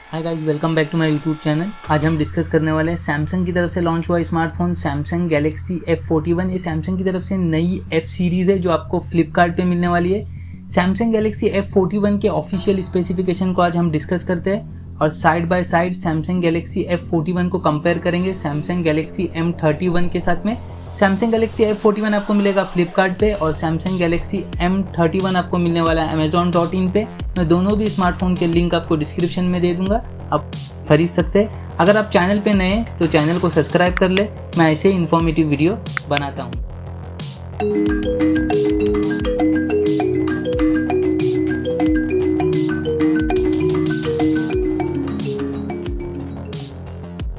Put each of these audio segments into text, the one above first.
Hi guys, welcome back to my YouTube channel. आज हम discuss करने वाले हैं सैमसंग की तरफ से लॉन्च हुआ स्मार्टफोन सैमसंग गैलेक्सी F41। ये सैमसंग की तरफ से नई F सीरीज़ है जो आपको फ्लिपकार्ट पे मिलने वाली है। सैमसंग गैलेक्सी F41 के ऑफिशियल स्पेसिफिकेशन को आज हम डिस्कस करते हैं और side by side Samsung Galaxy F41 को कंपेयर करेंगे सैमसंग गैलेक्सी M31 के साथ में। सैमसंग गैलेक्सी F41 आपको मिलेगा फ्लिपकार्ट पे और सैमसंग गैलेक्सी M31 आपको मिलने वाला है amazon.in पे। मैं दोनों भी स्मार्टफोन के लिंक आपको डिस्क्रिप्शन में दे दूंगा, आप खरीद सकते हैं। अगर आप चैनल पे नए हैं तो चैनल को सब्सक्राइब कर ले, मैं ऐसे ही इन्फॉर्मेटिव वीडियो बनाता हूँ।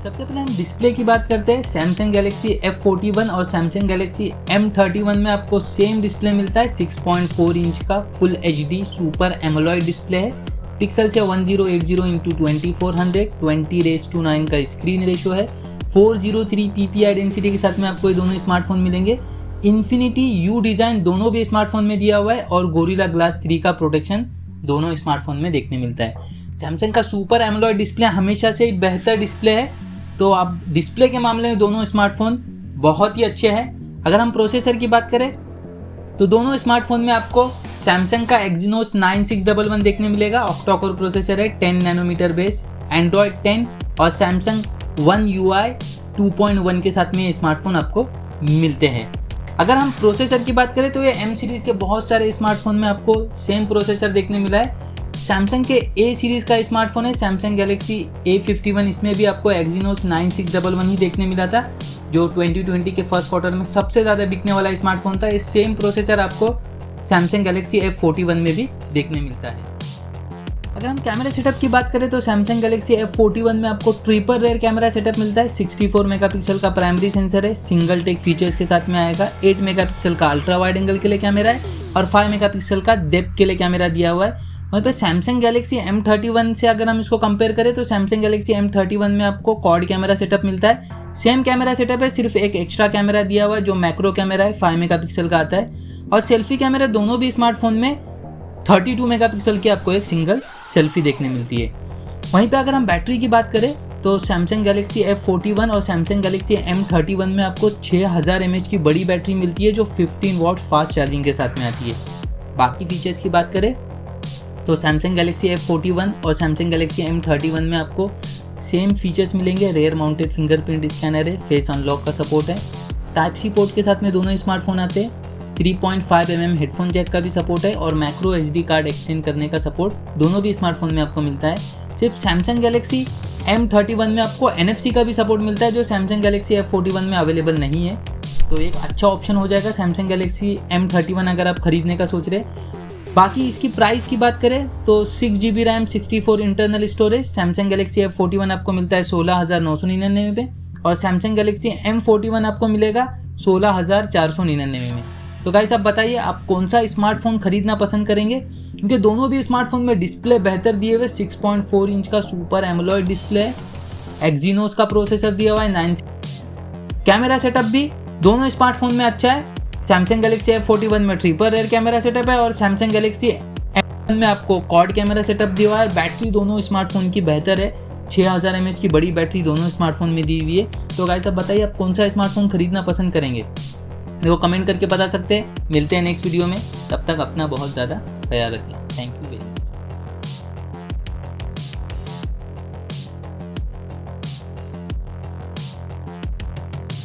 सबसे पहले हम डिस्प्ले की बात करते हैं। सैमसंग गैलेक्सी F41 और सैमसंग गैलेक्सी M31 में आपको सेम डिस्प्ले मिलता है। 6.4 इंच का फुल HD सुपर एमोलॉइड डिस्प्ले है। पिक्सल से 1080x2400 20:9 का स्क्रीन रेशो है। 403 ppi डेंसिटी के साथ में आपको ये दोनों स्मार्टफोन मिलेंगे। इन्फिनिटी यू डिज़ाइन दोनों भी स्मार्टफोन में दिया हुआ है और गोरिल्ला ग्लास 3 का प्रोटेक्शन दोनों स्मार्टफोन में देखने मिलता है। सैमसंग का सुपर एमोलॉइड डिस्प्ले हमेशा से ही बेहतर डिस्प्ले है, तो आप डिस्प्ले के मामले में दोनों स्मार्टफोन बहुत ही अच्छे हैं। अगर हम प्रोसेसर की बात करें तो दोनों स्मार्टफोन में आपको सैमसंग का Exynos 9611 देखने मिलेगा। ऑक्टा कोर प्रोसेसर है, 10 नैनोमीटर बेस, एंड्रॉयड 10 और सैमसंग वन UI 2.1 के साथ में ये स्मार्टफोन आपको मिलते हैं। अगर हम प्रोसेसर की बात करें तो ये M सीरीज़ के बहुत सारे स्मार्टफोन में आपको सेम प्रोसेसर देखने मिला है। सैमसंग के A सीरीज़ का स्मार्टफोन है सैमसंग गैलेक्सी A51, इसमें भी आपको Exynos 9611 ही देखने मिला था, जो 2020 के फर्स्ट क्वार्टर में सबसे ज़्यादा बिकने वाला स्मार्टफोन था। इस सेम प्रोसेसर आपको सैमसंग गैलेक्सी F41 में भी देखने मिलता है। अगर हम कैमरा सेटअप की बात करें तो सैमसंग गैलेक्सी F41 में आपको ट्रिपल रेयर कैमरा सेटअप मिलता है। 64 मेगापिक्सल का प्राइमरी सेंसर है, सिंगल टेक फीचर्स के साथ में आएगा। 8 मेगापिक्सल का अल्ट्रा वाइड एंगल के लिए कैमरा है और 5 मेगापिक्सल का डेप्थ के लिए कैमरा दिया हुआ है। वहीं पे सैमसंग गैलेक्सी M31 से अगर हम इसको कंपेयर करें तो सैमसंग गैलेक्सी M31 में आपको क्वाड कैमरा सेटअप मिलता है। सेम कैमरा सेटअप है, सिर्फ एक एक्स्ट्रा कैमरा दिया हुआ है जो मैक्रो कैमरा है, 5 मेगापिक्सल का आता है। और सेल्फी कैमरा दोनों भी स्मार्टफोन में 32 मेगापिक्सल की आपको एक सिंगल सेल्फी देखने मिलती है। वहीं पे अगर हम बैटरी की बात करें तो सैमसंग गैलेक्सी F41 और सैमसंग गैलेक्सी M31 में आपको 6000 mAh की बड़ी बैटरी मिलती है जो 15 वॉट फास्ट चार्जिंग के साथ में आती है। बाकी फीचर्स की बात करें तो सैमसंग गैलेक्सी F41 और सैमसंग गैलेक्सी M31 में आपको सेम फीचर्स मिलेंगे। रेयर माउंटेड फिंगरप्रिंट स्कैनर है, फेस अनलॉक का सपोर्ट है, टाइप सी पोर्ट के साथ में दोनों स्मार्टफोन आते हैं। 3.5 mm हेडफोन जैक का भी सपोर्ट है और मैक्रो SD कार्ड एक्सटेंड करने का सपोर्ट दोनों भी स्मार्टफोन में आपको मिलता है। सिर्फ सैमसंग गैलेक्सी M31 में आपको NFC का भी सपोर्ट मिलता है जो सैमसंग गैलेक्सी F41 में अवेलेबल नहीं है, तो एक अच्छा ऑप्शन हो जाएगा सैमसंग गैलेक्सी M31 अगर आप खरीदने का सोच रहे। बाकी इसकी प्राइस की बात करें तो 6GB RAM 64 internal storage Samsung Galaxy F41 आपको मिलता है 16,999 में और सैमसंग गैलेक्सी M41 आपको मिलेगा 16,499 में। तो गाइस आप बताइए आप कौन सा स्मार्टफोन खरीदना पसंद करेंगे, क्योंकि दोनों भी स्मार्टफोन में डिस्प्ले बेहतर दिए हुए। 6.4 इंच का सुपर एमोलॉइड डिस्प्ले है, Exynos का प्रोसेसर दिया हुआ है 9। कैमरा सेटअप भी दोनों स्मार्टफोन में अच्छा है। सैमसंग गैलेक्सी F41 में ट्रिपल रेयर कैमरा सेटअप है और सैमसंग गैलेक्सी M31 में आपको क्वाड कैमरा सेटअप दिया हुआ है। बैटरी दोनों स्मार्टफोन की बेहतर है, 6000 mAh की बड़ी बैटरी दोनों स्मार्टफोन में दी हुई है। तो गाइस आप बताइए आप कौन सा स्मार्टफोन खरीदना पसंद करेंगे, मेरे को कमेंट करके बता सकते हैं। मिलते हैं नेक्स्ट वीडियो में, तब तक अपना बहुत ज़्यादा ख्याल रखिए।